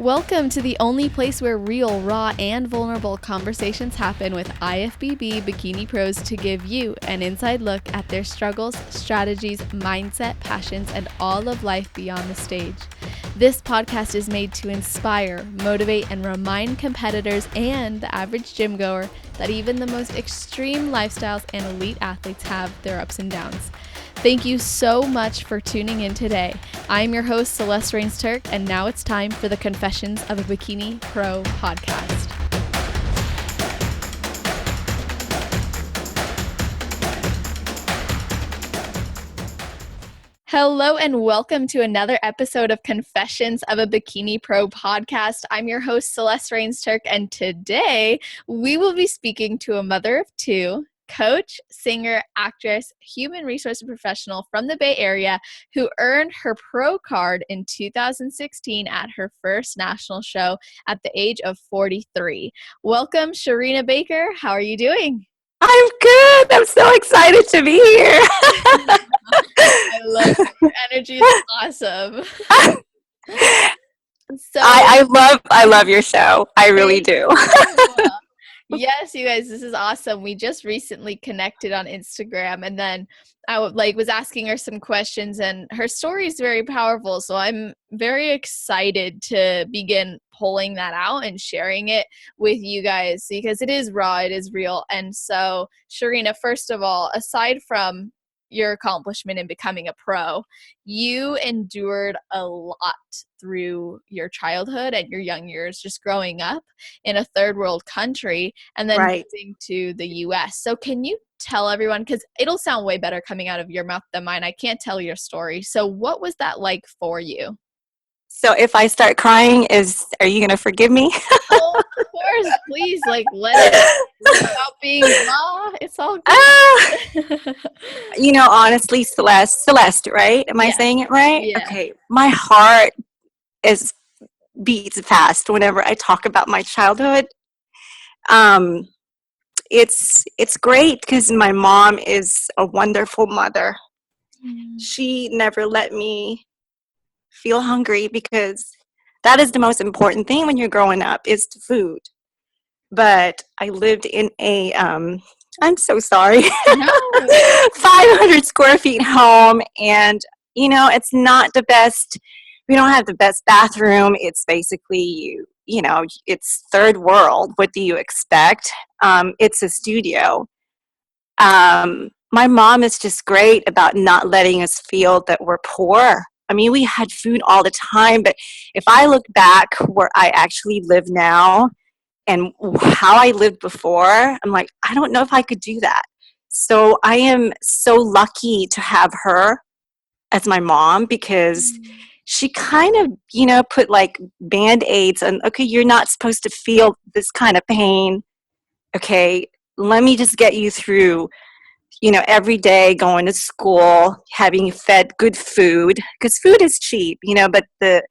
Welcome to the only place where real, raw, and vulnerable conversations happen with IFBB bikini pros to give you an inside look at their struggles, strategies, mindset, passions, and all of life beyond the stage. This podcast is made to inspire, motivate, and remind competitors and the average gym goer that even the most extreme lifestyles and elite athletes have their ups and downs. Thank you so much for tuning in today. I'm your host, Celeste Rains-Turk, and now it's time for the Confessions of a Bikini Pro podcast. Hello and welcome to another episode of Confessions of a Bikini Pro podcast. I'm your host, Celeste Rains-Turk, and today we will be speaking to a mother of two, coach, singer, actress, human resource professional from the Bay Area who earned her pro card in 2016 at her first national show at the age of 43. Welcome, Charina Baker. How are you doing? I'm good. I'm so excited to be here. I love it. Your energy is awesome. So I love your show. I really do. Yes, you guys, this is awesome. We just recently connected on Instagram, and then I was asking her some questions, and her story is very powerful. So I'm very excited to begin pulling that out and sharing it with you guys because it is raw, it is real. And so, Charina, first of all, aside from your accomplishment in becoming a pro, you endured a lot through your childhood and your young years, just growing up in a third world country and then moving to the US. So can you tell everyone, because it'll sound way better coming out of your mouth than mine. I can't tell your story. So what was that like for you? So if I start crying, are you going to forgive me? Oh, of course, please, let it without being raw. It's all good. Honestly, Celeste, right? Am I saying it right? Yeah. Okay. My heart beats fast whenever I talk about my childhood. It's great because my mom is a wonderful mother. She never let me feel hungry because that is the most important thing when you're growing up is the food. But I lived in a I'm so sorry, 500 square feet home, and it's not the best. We don't have the best bathroom. It's basically it's third world. What do you expect? It's a studio. My mom is just great about not letting us feel that we're poor. I mean, we had food all the time, but if I look back where I actually live now and how I lived before, I'm like, I don't know if I could do that. So I am so lucky to have her as my mom because she kind of, put like Band-Aids on, okay, you're not supposed to feel this kind of pain. Okay, let me just get you through every day going to school, having fed good food, because food is cheap, but the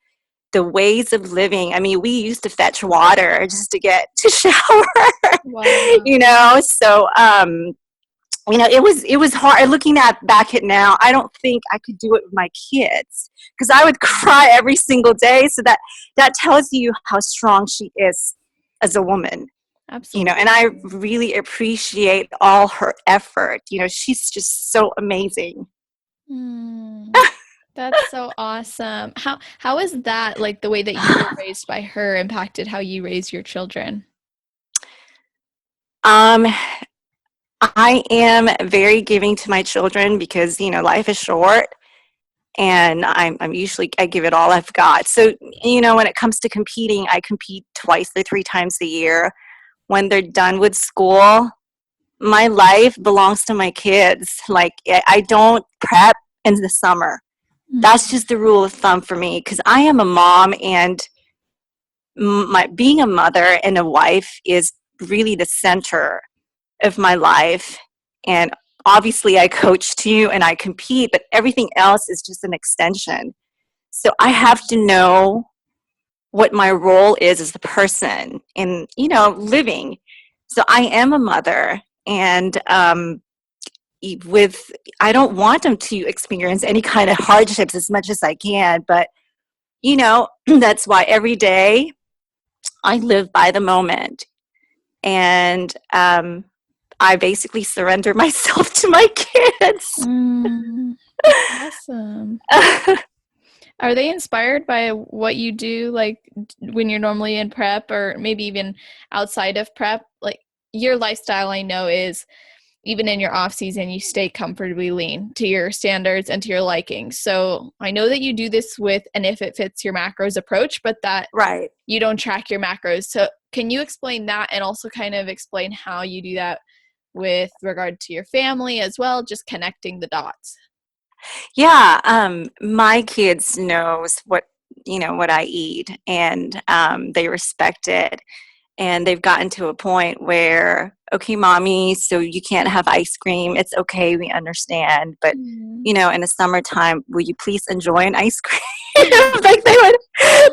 ways of living, I mean, we used to fetch water just to get to shower, Wow. So, it was hard. Looking back at now, I don't think I could do it with my kids because I would cry every single day. So that tells you how strong she is as a woman. Absolutely. And I really appreciate all her effort. She's just so amazing. That's so awesome. How is that, like the way that you were raised by her, impacted how you raise your children? I am very giving to my children because life is short, and I give it all I've got. So when it comes to competing, I compete twice or three times a year. When they're done with school, my life belongs to my kids. Like, I don't prep in the summer. That's just the rule of thumb for me because I am a mom, and being a mother and a wife is really the center of my life. And obviously I coach too and I compete, but everything else is just an extension. So I have to know what my role is as a person in, living. So I am a mother, and I don't want them to experience any kind of hardships as much as I can, but that's why every day I live by the moment. And I basically surrender myself to my kids. Awesome. Are they inspired by what you do, like when you're normally in prep or maybe even outside of prep? Like your lifestyle, I know, is even in your off season, you stay comfortably lean to your standards and to your liking. So I know that you do this with an if it fits your macros approach, but that Right. you don't track your macros. So can you explain that and also kind of explain how you do that with regard to your family as well, just connecting the dots? Yeah, my kids knows what I eat, and they respect it. And they've gotten to a point where, okay, mommy, so you can't have ice cream. It's okay, we understand. But, Mm. in the summertime, will you please enjoy an ice cream? Like they would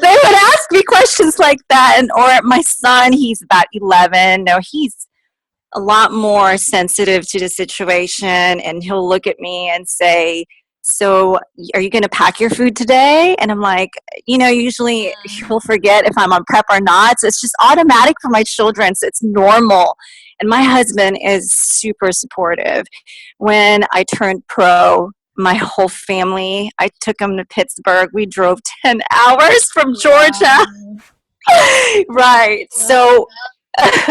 ask me questions like that. And or my son, he's about 11. No, he's a lot more sensitive to the situation, and he'll look at me and say, so are you going to pack your food today? And I'm like, usually he'll forget if I'm on prep or not. So it's just automatic for my children. So it's normal. And my husband is super supportive. When I turned pro, my whole family, I took them to Pittsburgh. We drove 10 hours from Georgia. Wow. Right. So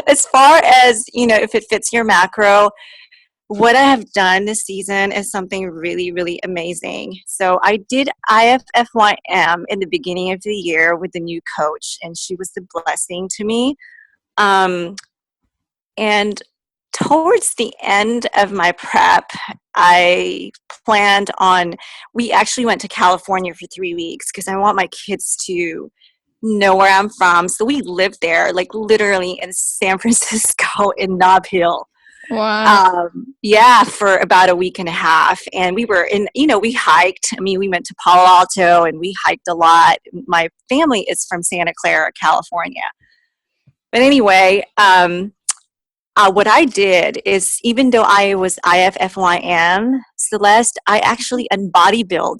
as far as, if it fits your macro, what I have done this season is something really, really amazing. So I did IFFYM in the beginning of the year with the new coach, and she was a blessing to me. And towards the end of my prep, I we actually went to California for 3 weeks because I want my kids to know where I'm from. So we lived there, like literally in San Francisco in Nob Hill. Wow. Yeah, for about a week and a half. And we were we hiked. I mean, we went to Palo Alto and we hiked a lot. My family is from Santa Clara, California. But anyway, what I did is, even though I was IFFYM, Celeste, I actually bodybuild.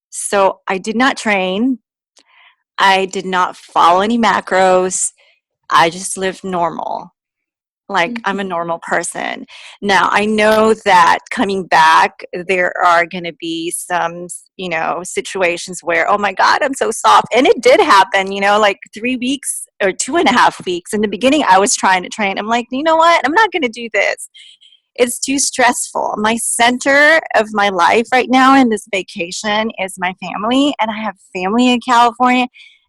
So I did not train. I did not follow any macros. I just lived normal. Like I'm a normal person. Now, I know that coming back, there are going to be some, situations where, oh my God, I'm so soft. And it did happen, like 3 weeks or 2.5 weeks. In the beginning, I was trying to train. I'm like, you know what? I'm not going to do this. It's too stressful. My center of my life right now in this vacation is my family, and I have family in California.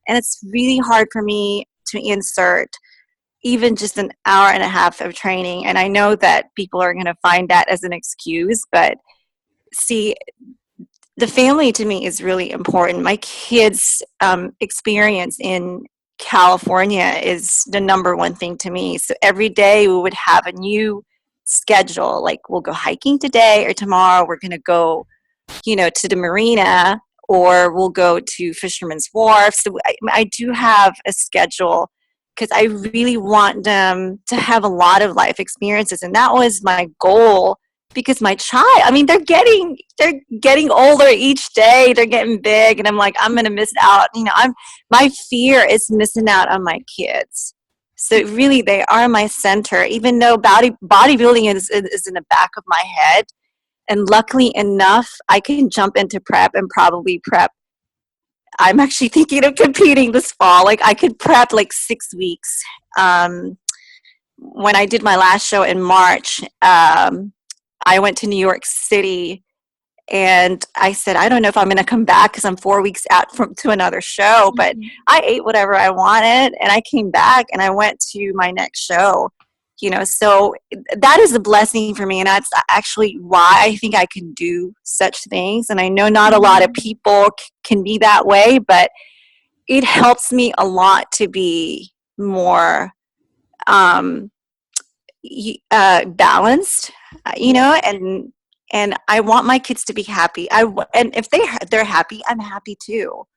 And it's really hard for me to insert even just an hour and a half of training. And I know that people are going to find that as an excuse, but see, the family to me is really important. My kids' experience in California is the number one thing to me. So every day we would have a new schedule. Like we'll go hiking today, or tomorrow we're going to go, to the marina, or we'll go to Fisherman's Wharf. So I do have a schedule because I really want them to have a lot of life experiences. And that was my goal, because my child, I mean, they're getting older each day. They're getting big, and I'm like, I'm going to miss out. My fear is missing out on my kids. So really, they are my center, even though bodybuilding is in the back of my head. And luckily enough, I can jump into prep and probably prep. I'm actually thinking of competing this fall. Like I could prep like 6 weeks. When I did my last show in March, I went to New York City, and I said, I don't know if I'm going to come back because I'm 4 weeks out to another show, but I ate whatever I wanted, and I came back and I went to my next show. So that is a blessing for me, and that's actually why I think I can do such things. And I know not a lot of people can be that way, but it helps me a lot to be more balanced, and I want my kids to be happy. And if they're happy, I'm happy too.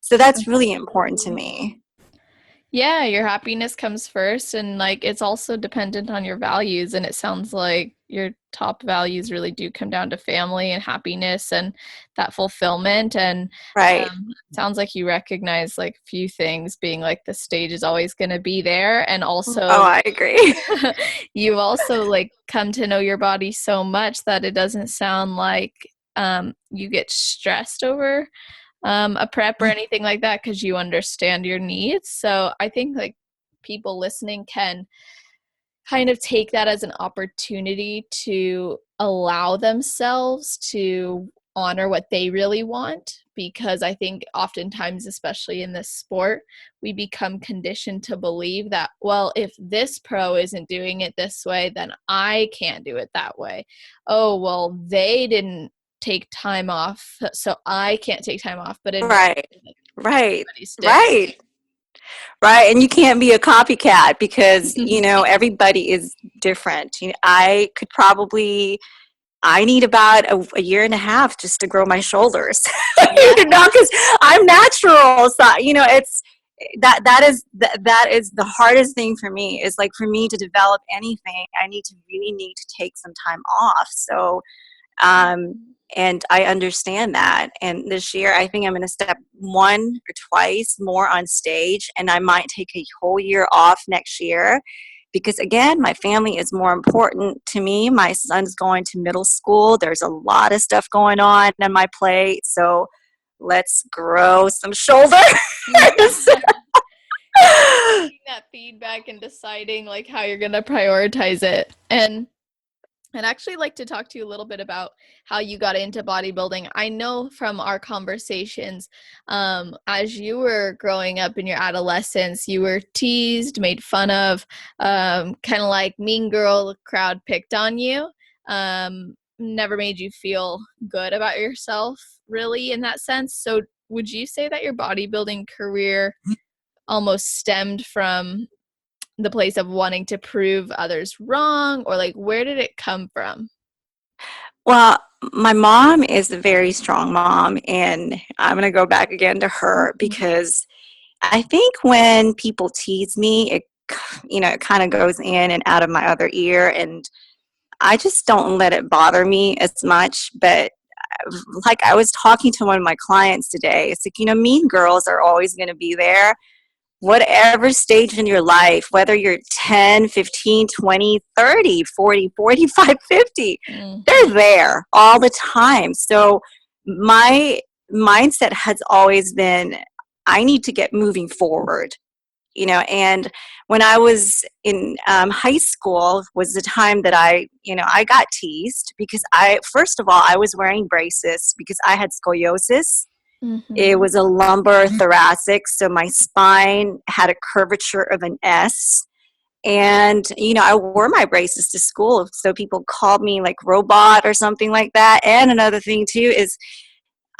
So that's really important to me. Yeah, your happiness comes first, and like it's also dependent on your values, and it sounds like your top values really do come down to family and happiness and that fulfillment. And Right. sounds like you recognize like a few things, being like the stage is always going to be there, and Oh, also I agree. you've also like come to know your body so much that it doesn't sound like you get stressed over a prep or anything like that, because you understand your needs. So I think like people listening can kind of take that as an opportunity to allow themselves to honor what they really want, because I think oftentimes, especially in this sport, we become conditioned to believe that, well, if this pro isn't doing it this way, then I can't do it that way. Oh, well, they didn't take time off, so I can't take time off. But in Right. reality, like, Right. everybody's different. Right. Right. And you can't be a copycat because, everybody is different. I could probably, I need about a year and a half just to grow my shoulders, Yeah. because I'm natural. So, it's that is the hardest thing for me, is like, for me to develop anything, I really need to take some time off. So, and I understand that. And this year, I think I'm going to step one or twice more on stage, and I might take a whole year off next year because, again, my family is more important to me. My son's going to middle school. There's a lot of stuff going on my plate. So let's grow some shoulders. Taking that feedback and deciding like how you're going to prioritize it. And I'd actually like to talk to you a little bit about how you got into bodybuilding. I know from our conversations, as you were growing up in your adolescence, you were teased, made fun of, kind of like mean girl, the crowd picked on you, never made you feel good about yourself, really, in that sense. So would you say that your bodybuilding career almost stemmed from the place of wanting to prove others wrong, or like where did it come from? Well, my mom is a very strong mom, and I'm going to go back again to her because I think when people tease me, it kind of goes in and out of my other ear, and I just don't let it bother me as much. But like, I was talking to one of my clients today, it's like, mean girls are always going to be there. Whatever stage in your life, whether you're 10, 15, 20, 30, 40, 45, 50, they're there all the time. So my mindset has always been, I need to get moving forward. And when I was in high school was the time that I got teased because first of all, I was wearing braces because I had scoliosis. It was a lumbar thoracic, so my spine had a curvature of an S. And, I wore my braces to school, so people called me like robot or something like that. And another thing, too, is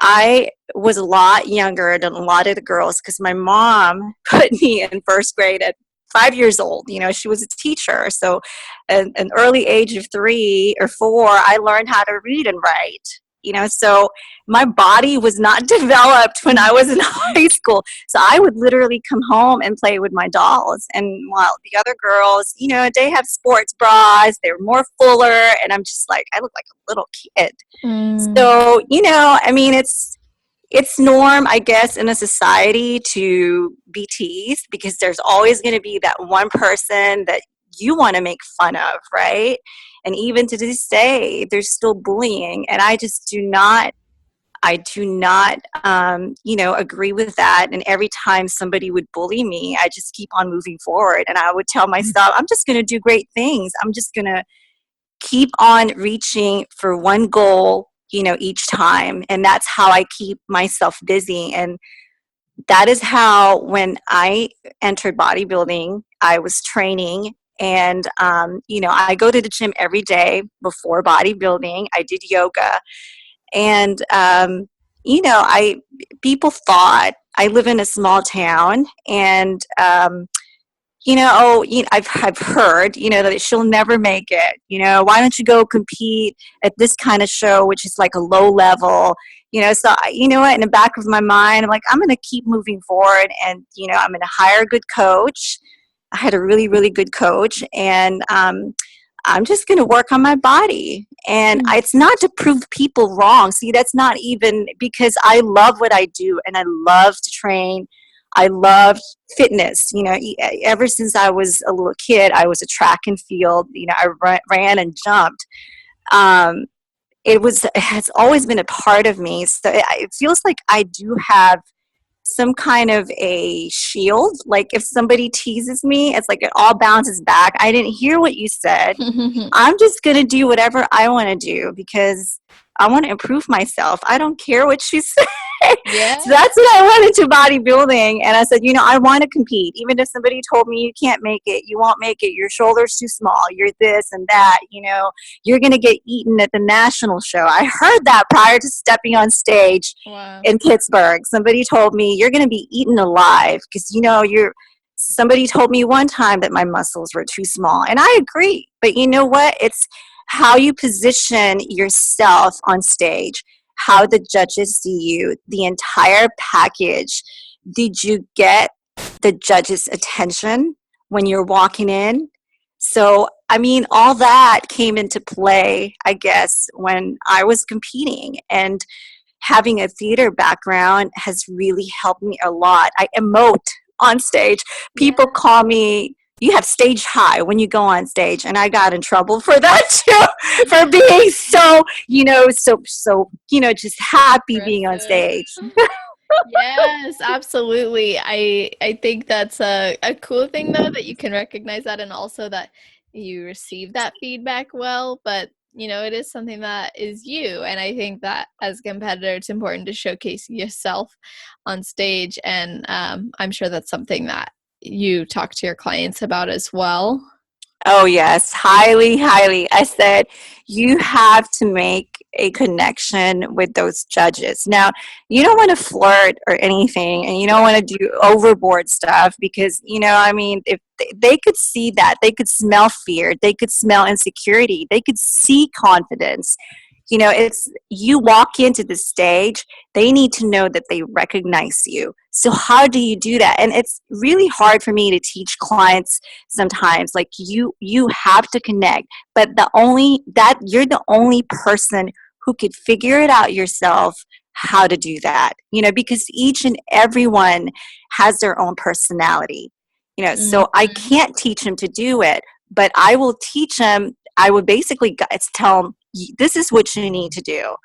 I was a lot younger than a lot of the girls because my mom put me in first grade at 5 years old. She was a teacher. So at an early age of 3 or 4, I learned how to read and write. So my body was not developed when I was in high school. So I would literally come home and play with my dolls. And while the other girls, they have sports bras, they're more fuller. And I'm just like, I look like a little kid. So, I mean, it's norm, I guess, in a society to be teased because there's always going to be that one person that you want to make fun of, right? And even to this day, there's still bullying. And I just I do not, agree with that. And every time somebody would bully me, I just keep on moving forward. And I would tell myself, I'm just going to do great things. I'm just going to keep on reaching for one goal, each time. And that's how I keep myself busy. And that is how, when I entered bodybuilding, I was training. And, I go to the gym every day before bodybuilding. I did yoga. And, people thought I live in a small town, and, I've heard, that she'll never make it. Why don't you go compete at this kind of show, which is like a low level, so you know what, in the back of my mind, I'm like, I'm going to keep moving forward, and, I'm going to hire a good coach. I had a really, really good coach, and, I'm just going to work on my body. And it's not to prove people wrong. See, that's not even, because I love what I do and I love to train. I love fitness. You know, ever since I was a little kid, I was a track and field. You know, I ran and jumped. It has always been a part of me. So it feels like I do have some kind of a shield. Like if somebody teases me, it's like it all bounces back. I didn't hear what you said. I'm just going to do whatever I want to do because I want to improve myself. I don't care what she said. Yeah. So that's what I went into bodybuilding. And I said, you know, I want to compete. Even if somebody told me you can't make it, you won't make it, your shoulder's too small, you're this and that, you know, you're going to get eaten at the national show. I heard that prior to stepping on stage in Pittsburgh. Somebody told me you're going to be eaten alive because, you know, somebody told me one time that my muscles were too small. And I agree. But you know what? It's how you position yourself on stage, how the judges see you, the entire package. Did you get the judges' attention when you're walking in? So, I mean, all that came into play, I guess, when I was competing. And having a theater background has really helped me a lot. I emote on stage. People call me, you have stage high when you go on stage, and I got in trouble for that too, for being so, just happy being on stage. Yes, absolutely. I think that's a cool thing though, that you can recognize that, and also that you receive that feedback well. But you know, it is something that is you, and I think that as a competitor, it's important to showcase yourself on stage, and I'm sure that's something that you talk to your clients about as well. Oh, yes, highly, highly. I said, you have to make a connection with those judges. Now, you don't want to flirt or anything, and you don't want to do overboard stuff because, you know, I mean, if they could see that, they could smell fear, they could smell insecurity, they could see confidence. You know, it's you walk into the stage, they need to know that they recognize you. So how do you do that? And it's really hard for me to teach clients sometimes. Like you have to connect, but you're the only person who could figure it out yourself how to do that. You know, because each and everyone has their own personality. You know, so I can't teach them to do it, but I will teach them. I would basically tell them, this is what you need to do,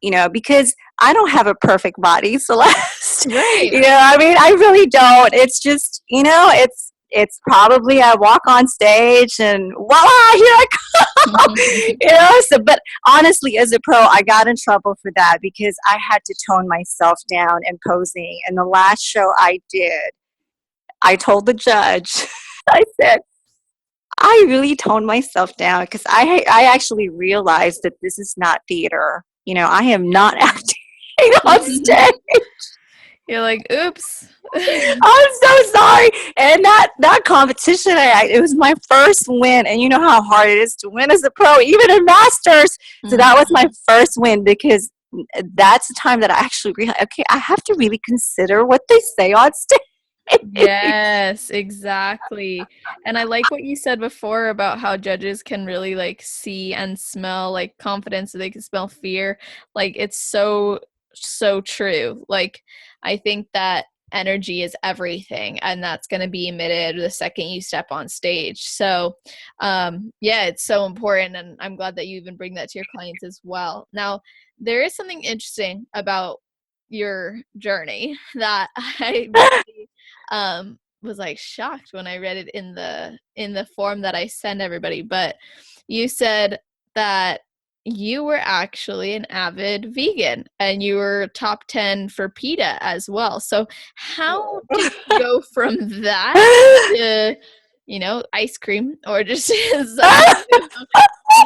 you know, because I don't have a perfect body, Celeste. Right. You know, I mean, I really don't. It's just, you know, it's probably I walk on stage and voila, here I come. You know, so, but honestly, as a pro, I got in trouble for that because I had to tone myself down and posing. And the last show I did, I told the judge, I said, I really toned myself down because I actually realized that this is not theater. You know, I am not acting on stage. You're like, oops. I'm so sorry. And that competition, it was my first win. And you know how hard it is to win as a pro, even in masters. So that was my first win because that's the time that I actually realized, okay, I have to really consider what they say on stage. Yes, exactly. And I like what you said before about how judges can really like see and smell like confidence, so they can smell fear. Like it's so true. Like I think that energy is everything, and that's going to be emitted the second you step on stage. So yeah, it's so important, and I'm glad that you even bring that to your clients as well. Now, there is something interesting about your journey that I really was like shocked when I read it in the form that I send everybody. But you said that you were actually an avid vegan and you were top 10 for PETA as well. So how did you go from that to, you know, ice cream, or just someone who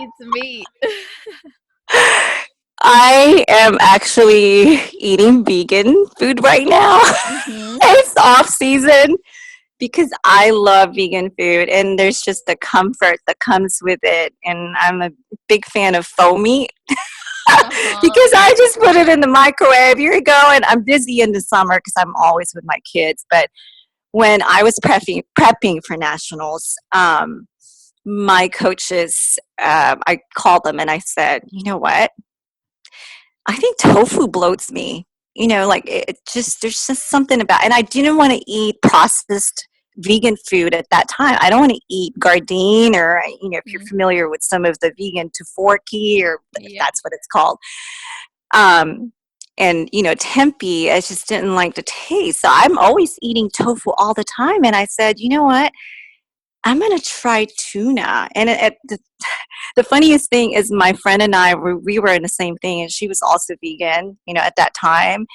eats meat? I am actually eating vegan food right now. It's off season because I love vegan food and there's just the comfort that comes with it. And I'm a big fan of faux meat because I just put it in the microwave. Here you go. And I'm busy in the summer because I'm always with my kids. But when I was prepping for nationals, my coaches, I called them and I said, you know what? I think tofu bloats me. Like it just, there's just something about, and I didn't want to eat processed vegan food at that time. I don't want to eat Gardein or, if you're Mm. familiar with some of the vegan tofurkey, or if Yeah. that's what it's called. Um, and, tempeh, I just didn't like the taste. So I'm always eating tofu all the time. And I said, you know what? I'm going to try tuna. And the funniest thing is my friend and I, we were in the same thing, and she was also vegan, at that time.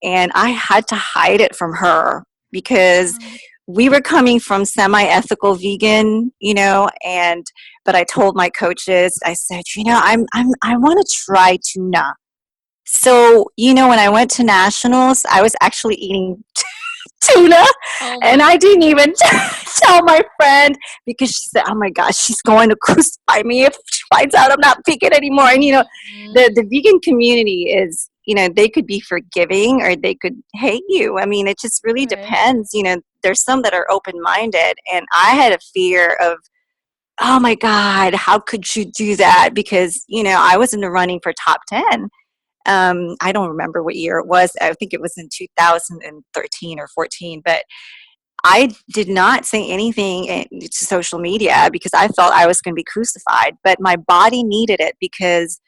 And I had to hide it from her because Um, we were coming from semi-ethical vegan, but I told my coaches, I said, I want to try tuna. So, when I went to nationals, I was actually eating tuna, oh and my. I didn't even tell my friend, because she said, oh my gosh, she's going to crucify me if she finds out I'm not vegan anymore. And Mhm. the vegan community is, they could be forgiving or they could hate you. I mean, it just really Right. depends. There's some that are open-minded, and I had a fear of, oh my God, how could you do that? Because I was in the running for top 10. I don't remember what year it was. I think it was in 2013 or 14, but I did not say anything to social media because I felt I was going to be crucified, but my body needed it because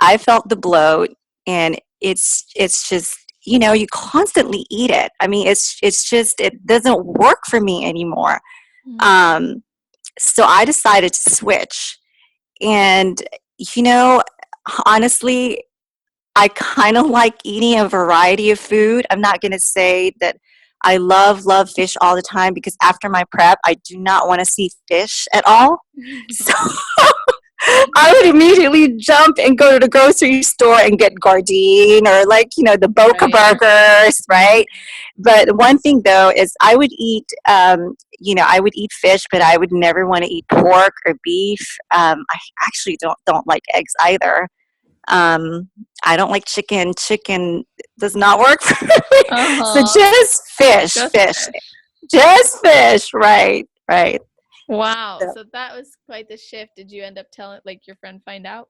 I felt the bloat, and it's just, you constantly eat it. I mean, it's just, it doesn't work for me anymore. Mm. Um, so I decided to switch, and you know, honestly, I kind of like eating a variety of food. I'm not going to say that I love fish all the time, because after my prep, I do not want to see fish at all. So I would immediately jump and go to the grocery store and get Gardein, or like, the Boca Right. burgers, Mhm. right? But one thing though is I would eat fish, but I would never want to eat pork or beef. I actually don't like eggs either. Um, I don't like chicken. Chicken does not work for me. So Uh-huh. just Just fish, fish. just fish. Right, right. Wow. So So that was quite the shift. Did you end up telling like your friend find out?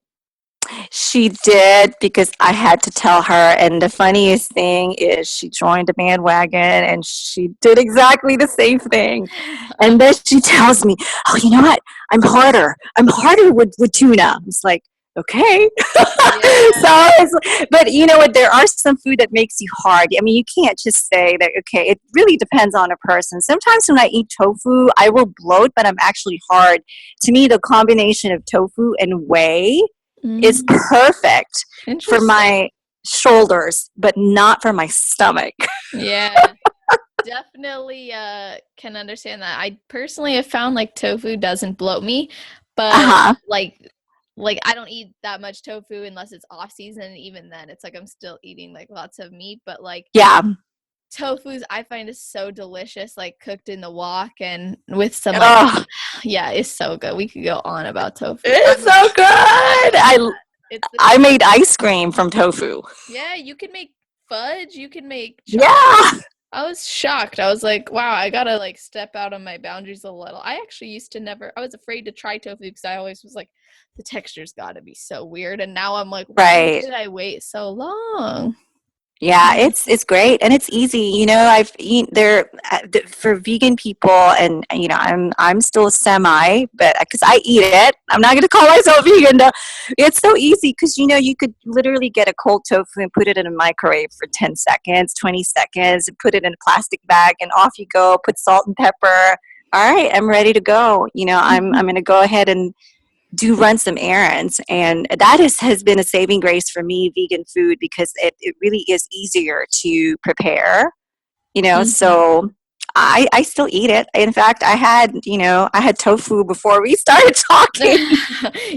she did, because I had to tell her. And the funniest thing is she joined the bandwagon and she did exactly the same thing. And then she tells me, oh, you know what? I'm harder with tuna. It's like, okay. Yeah. But you know what? There are some food that makes you hard. I mean, you can't just say that, okay, it really depends on a person. Sometimes when I eat tofu, I will bloat, but I'm actually hard. To me, the combination of tofu and whey is Mm. perfect for Interesting. my shoulders, but not for my stomach. Yeah. Definitely can understand that. I personally have found like tofu doesn't bloat me, but Uh-huh. like I don't eat that much tofu unless it's off season, and even then it's like I'm still eating like lots of meat, but like Yeah. tofu's I find is so delicious, like cooked in the wok and with some like Oh, yeah, it's so good. We could go on about tofu. it's I'm so good. it's the I made ice cream from tofu. yeah, you can make fudge, you can make chocolate. Yeah. I was shocked. I was like, wow, I gotta like step out of my boundaries a little. I actually used to never, I was afraid to try tofu because I always was like, the texture's gotta be so weird. And now I'm like, why Right. did I wait so long? Yeah, Mm. it's great and it's easy. I've eaten there for vegan people, and I'm still semi, but because I eat it, I'm not going to call myself vegan. Though. It's so easy because you could literally get a cold tofu and put it in a microwave for 10 seconds, 20 seconds, and put it in a plastic bag, and off you go. Put salt and pepper. All right, I'm ready to go. I'm going to go ahead and do run some errands, and that has been a saving grace for me, vegan food, because it really is easier to prepare, Mhm. so I still eat it. In fact, I had tofu before we started talking.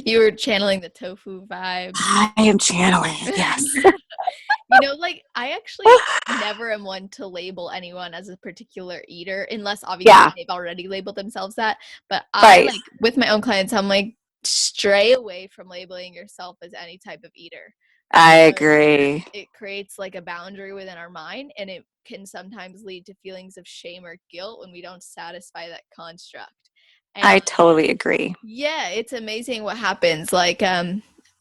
You were channeling the tofu vibes. I am channeling, yes. Like I actually never am one to label anyone as a particular eater unless obviously Yeah, they've already labeled themselves that. But I right. like with my own clients, I'm like, stray away from labeling yourself as any type of eater I because agree. it creates like a boundary within our mind, and it can sometimes lead to feelings of shame or guilt when we don't satisfy that construct. I totally agree. Yeah, it's amazing what happens. Like,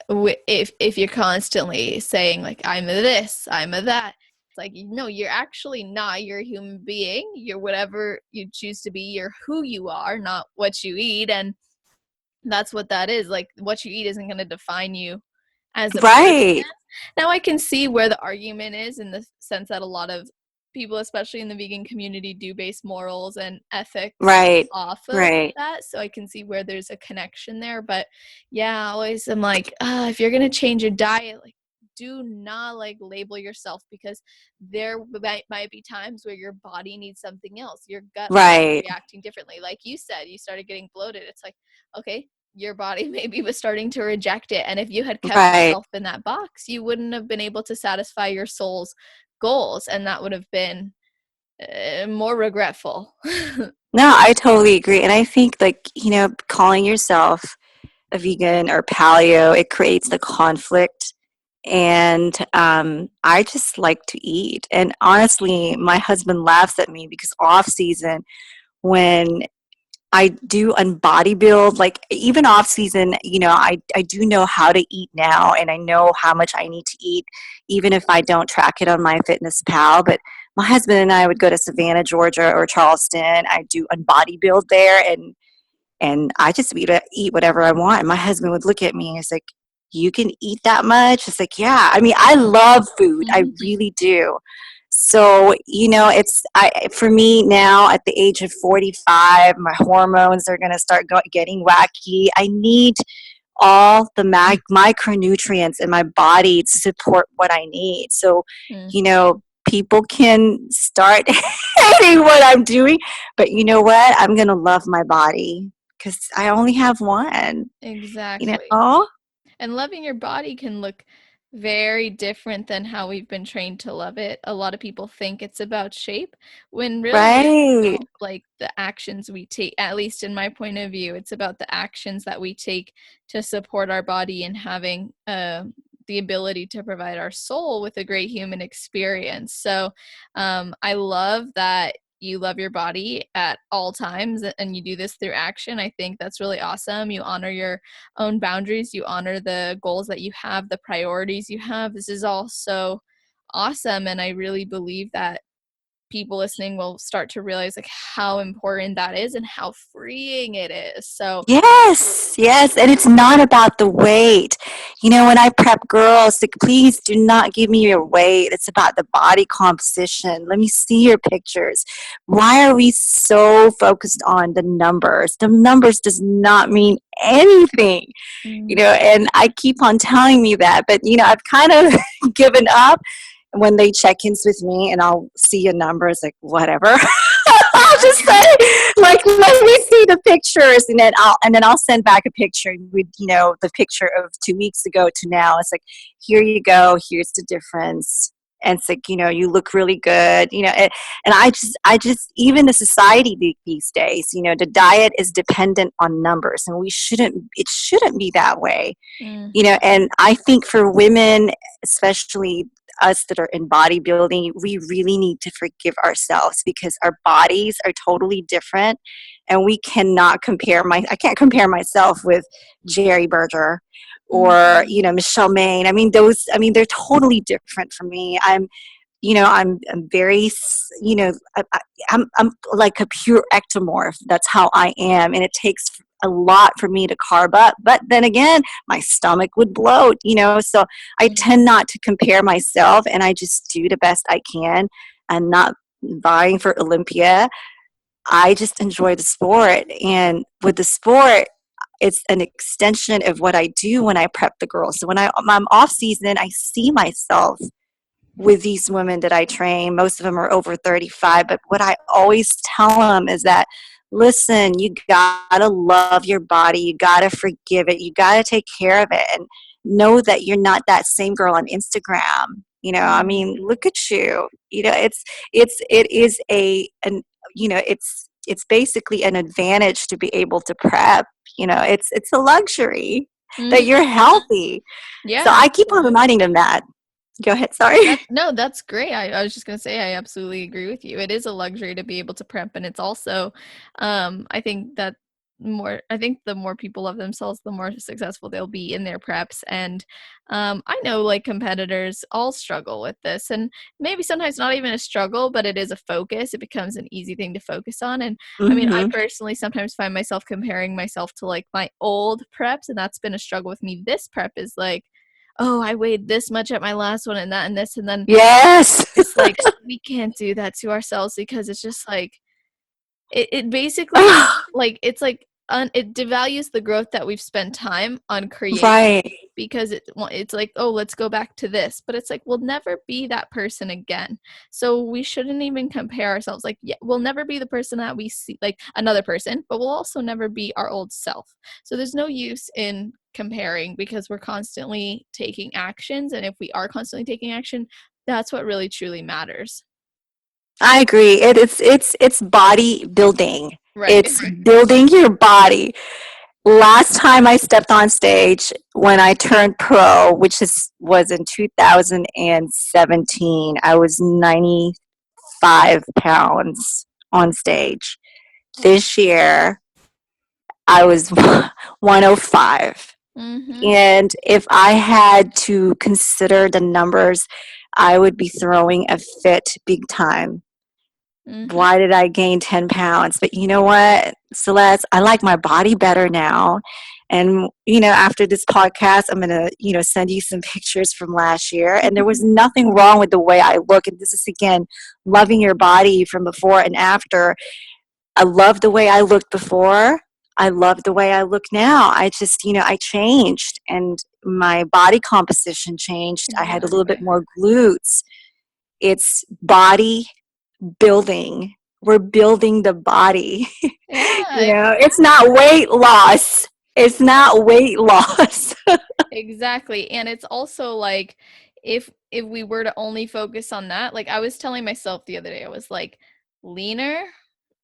if you're constantly saying like I'm a this, I'm a that, it's like no, you're actually not. You're a human being. You're whatever you choose to be. You're who you are, not what you eat, and that's what that is. Like, what you eat isn't going to define you as a person. Right. Now I can see where the argument is in the sense that a lot of people, especially in the vegan community, do base morals and ethics Right. off of Right. that. So I can see where there's a connection there. But yeah, I always am like, if you're gonna change your diet, like do not like label yourself, because there might be times where your body needs something else. Your gut might be Right. reacting differently. Like you said, you started getting bloated. It's like, okay, your body maybe was starting to reject it. And if you had kept Right. yourself in that box, you wouldn't have been able to satisfy your soul's goals. And that would have been more regretful. No, I totally agree. And I think, like, calling yourself a vegan or paleo, it creates the conflict. And I just like to eat. And honestly, my husband laughs at me because off season, when I do on bodybuild, like even off season, I do know how to eat now, and I know how much I need to eat, even if I don't track it on my Fitness Pal. But my husband and I would go to Savannah, Georgia, or Charleston. I do on bodybuild there, and I just eat whatever I want. And my husband would look at me and he's like, "You can eat that much?" It's like, yeah. I mean, I love food. I really do. So, for me now at the age of 45, my hormones are going to start getting wacky. I need all the micronutrients in my body to support what I need. So, Mm, people can start hating what I'm doing, but you know what? I'm going to love my body because I only have one, you exactly. know? And loving your body can look very different than how we've been trained to love it. A lot of people think it's about shape, when really it's Right. about like the actions we take. At least in my point of view, it's about the actions that we take to support our body and having the ability to provide our soul with a great human experience. So I love that you love your body at all times and you do this through action. I think that's really awesome. You honor your own boundaries, you honor the goals that you have, the priorities you have. This is all so awesome, and I really believe that people listening will start to realize like how important that is and how freeing it is. So Yes, yes. And it's not about the weight. When I prep girls, like, please do not give me your weight. It's about the body composition. Let me see your pictures. Why are we so focused on the numbers? The numbers does not mean anything, and I keep on telling me that, but, I've kind of given up when they check-ins with me and I'll see a number. It's like, whatever. I'll yeah. just say, like, let me see the pictures, and then I'll send back a picture with the picture of 2 weeks ago to now. It's like, here you go, here's the difference. And it's like, you look really good, and I just even the society these days, the diet is dependent on numbers, and it shouldn't be that way. And I think for women, especially us that are in bodybuilding, we really need to forgive ourselves because our bodies are totally different, and we cannot I can't compare myself with Jerry Berger or Mhm. Michelle Maine. They're totally different from me. I'm very, I'm like a pure ectomorph. That's how I am. And it takes a lot for me to carb up. But then again, my stomach would bloat, so I tend not to compare myself, and I just do the best I can. I'm not vying for Olympia. I just enjoy the sport. And with the sport, it's an extension of what I do when I prep the girls. So when I'm off season, I see myself with these women that I train. Most of them are over 35. But what I always tell them is that, listen, you gotta love your body. You gotta forgive it. You gotta take care of it, and know that you're not that same girl on Instagram. Look at you. It is it's basically an advantage to be able to prep. It's a luxury that Mhm. you're healthy. So Yeah, I keep on reminding them that. Go ahead, sorry. that's no, that's great. I was just gonna say I absolutely agree with you. It is a luxury to be able to prep, and it's also, I think that I think the more people love themselves, the more successful they'll be in their preps. And I know like competitors all struggle with this, and maybe sometimes not even a struggle, but it is a focus. It becomes an easy thing to focus on. And I mean, I Mm-hmm. personally sometimes find myself comparing myself to like my old preps, and that's been a struggle with me. This prep is like, oh, I weighed this much at my last one and that and this, and then Yes. it's like we can't do that to ourselves because it's just like it basically like it's like it devalues the growth that we've spent time on creating, Right. because it's like, oh, let's go back to this, but it's like we'll never be that person again, so we shouldn't even compare ourselves. Like, yeah, we'll never be the person that we see, like another person, but we'll also never be our old self. So there's no use in comparing, because we're constantly taking actions, and if we are constantly taking action, that's what really truly matters. I agree. It's body building. Right. It's building your body. Last time I stepped on stage when I turned pro, was in 2017, I was 95 pounds on stage. This year, I was 105. Mm-hmm. And if I had to consider the numbers, I would be throwing a fit big time. Mm-hmm. Why did I gain 10 pounds? But you know what, Celeste, I like my body better now. And, after this podcast, I'm going to, send you some pictures from last year. And there was nothing wrong with the way I look. And this is, again, loving your body from before and after. I love the way I looked before. I love the way I look now. I just, I changed and my body composition changed. I had a little bit Exactly. more glutes. It's body building. We're building the body. Yeah, It's not weight loss. It's not weight loss. exactly. And it's also like if we were to only focus on that, like I was telling myself the other day, I was like, leaner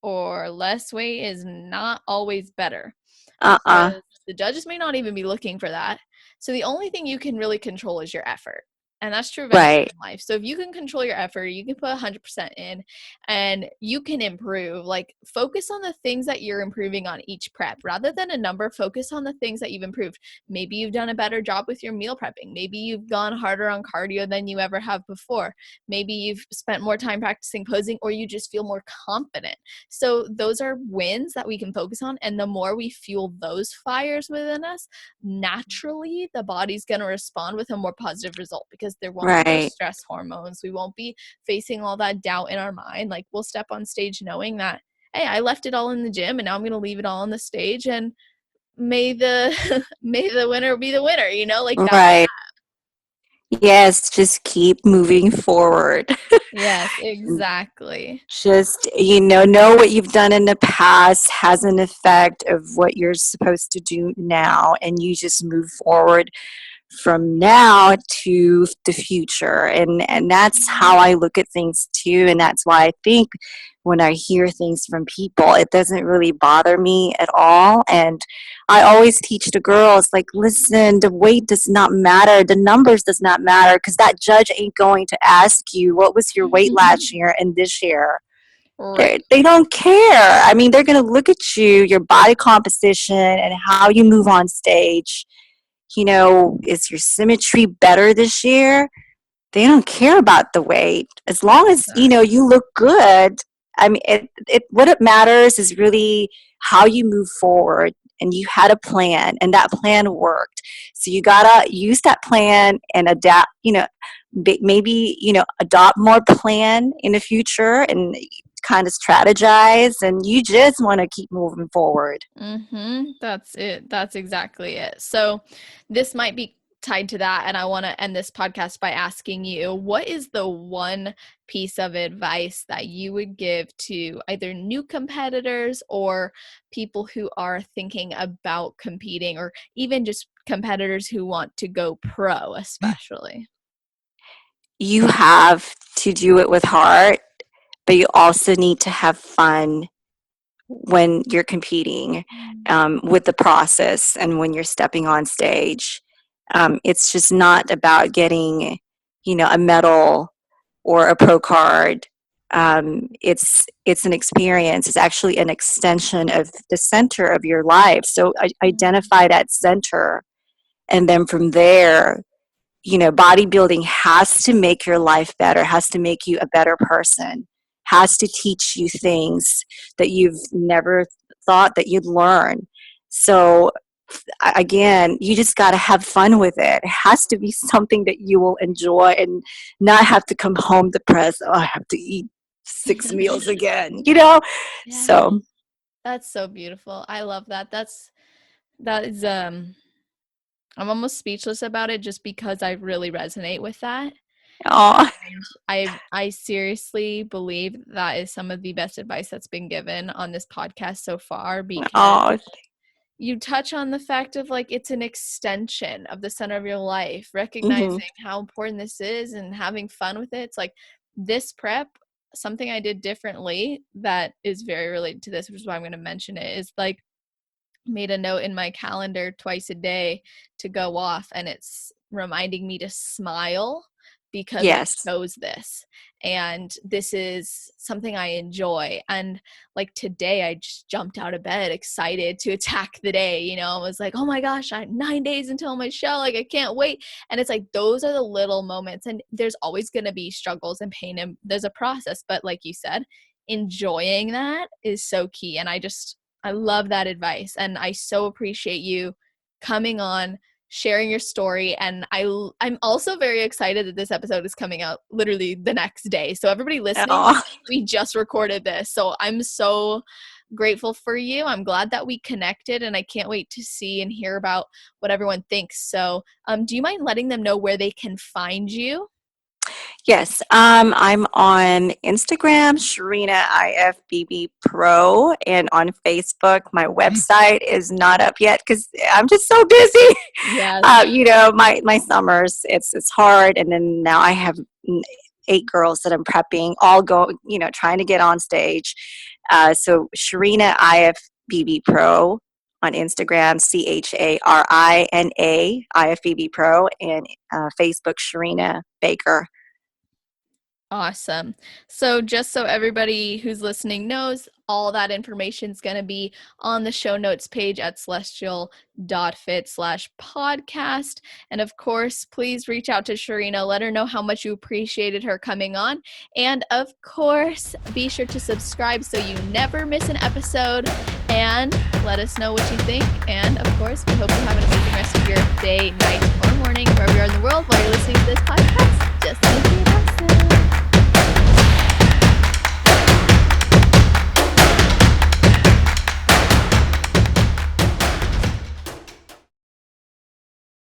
or less weight is not always better, Uh-uh. because the judges may not even be looking for that. So the only thing you can really control is your effort. And that's true of anything Right. in life. So if you can control your effort, you can put 100% in, and you can improve. Like, focus on the things that you're improving on each prep rather than a number. Focus on the things that you've improved. Maybe you've done a better job with your meal prepping. Maybe you've gone harder on cardio than you ever have before. Maybe you've spent more time practicing posing, or you just feel more confident. So those are wins that we can focus on. And the more we fuel those fires within us, naturally the body's going to respond with a more positive result, because there won't be those Right. stress hormones. We won't be facing all that doubt in our mind. Like, we'll step on stage knowing that, hey, I left it all in the gym and now I'm going to leave it all on the stage, and may the may the winner be the winner, like that. Right. Yes, just keep moving forward. Yes, exactly. Just, know what you've done in the past has an effect of what you're supposed to do now, and you just move forward from now to the future. And that's how I look at things too. And that's why I think when I hear things from people, it doesn't really bother me at all. And I always teach the girls, like, listen, the weight does not matter, the numbers does not matter, because that judge ain't going to ask you what was your weight last year and this year. Right. They don't care. I mean, they're going to look at you, your body composition, and how you move on stage. Is your symmetry better this year? They don't care about the weight. As long as, Exactly. you look good. I mean, what it matters is really how you move forward, and you had a plan and that plan worked. So you got to use that plan and adapt, maybe, adopt more plan in the future and kind of strategize, and you just want to keep moving forward. That's it. That's exactly it. So this might be tied to that, and I want to end this podcast by asking you, what is the one piece of advice that you would give to either new competitors or people who are thinking about competing, or even just competitors who want to go pro, especially? You have to do it with heart, but you also need to have fun when you're competing, with the process and when you're stepping on stage. It's just not about getting, a medal or a pro card. It's an experience. It's actually an extension of the center of your life. So identify that center, and then from there, bodybuilding has to make your life better, has to make you a better person, has to teach you things that you've never thought that you'd learn. So again, you just got to have fun with it. It has to be something that you will enjoy and not have to come home depressed. Oh, I have to eat 6 meals again, Yeah, So that's so beautiful. I love that. That is I'm almost speechless about it just because I really resonate with that. oh, I seriously believe that is some of the best advice that's been given on this podcast so far, because oh, you touch on the fact of like it's an extension of the center of your life, mm-hmm. recognizing how important this is and having fun with it. It's like this prep, something I did differently that is very related to this, which is why I'm going to mention it, is like made a note in my calendar twice a day to go off, and it's reminding me to smile because I Yes. chose this, and this is something I enjoy. And like today I just jumped out of bed excited to attack the day. I was like, oh my gosh, I 9 days until my show, like I can't wait. And it's like those are the little moments, and there's always going to be struggles and pain, and there's a process, but like you said, enjoying that is so key. And I love that advice, and I so appreciate you coming on, sharing your story, and I'm also very excited that this episode is coming out literally the next day. So everybody listening, Oh, we just recorded this. So I'm so grateful for you. I'm glad that we connected, and I can't wait to see and hear about what everyone thinks. So do you mind letting them know where they can find you? yes. I'm on Instagram, Charina IFBB Pro, and on Facebook. My website is not up yet because I'm just so busy. Yes. My summers, it's hard, and then now I have 8 girls that I'm prepping, all trying to get on stage. So Charina IFBB Pro on Instagram, CHARINA IFBB Pro, and Facebook, Charina Baker. Awesome. So just so everybody who's listening knows, all that information is going to be on the show notes page at celestial.fit/podcast. And of course, please reach out to Charina. Let her know how much you appreciated her coming on. And of course, be sure to subscribe so you never miss an episode. And let us know what you think. And of course, we hope you have an amazing rest of your day, night, or morning, wherever you are in the world.